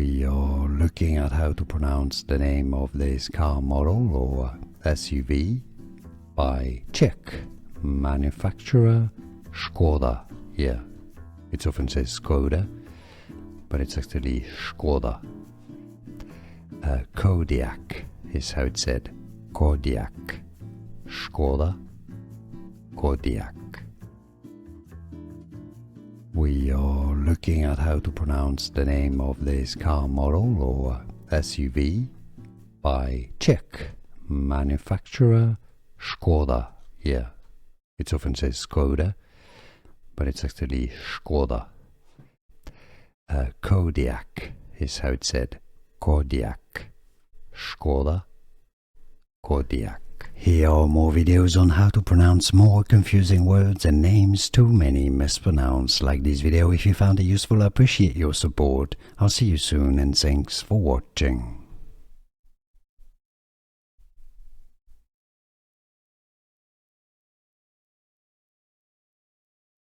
We are looking at how to pronounce the name of this car model or SUV by Czech manufacturer Skoda here. It often says Skoda, but it's actually Skoda. Kodiaq is how it's said. Kodiaq. Skoda Kodiaq. We are looking at how to pronounce the name of this car model or SUV by Czech manufacturer Skoda here. It often says Skoda, but it's actually Skoda. Kodiaq is how it's said. Kodiaq. Skoda Kodiaq. Here are more videos on how to pronounce more confusing words and names too many mispronounced. Like this video if you found it useful. I appreciate your support. I'll see you soon and thanks for watching.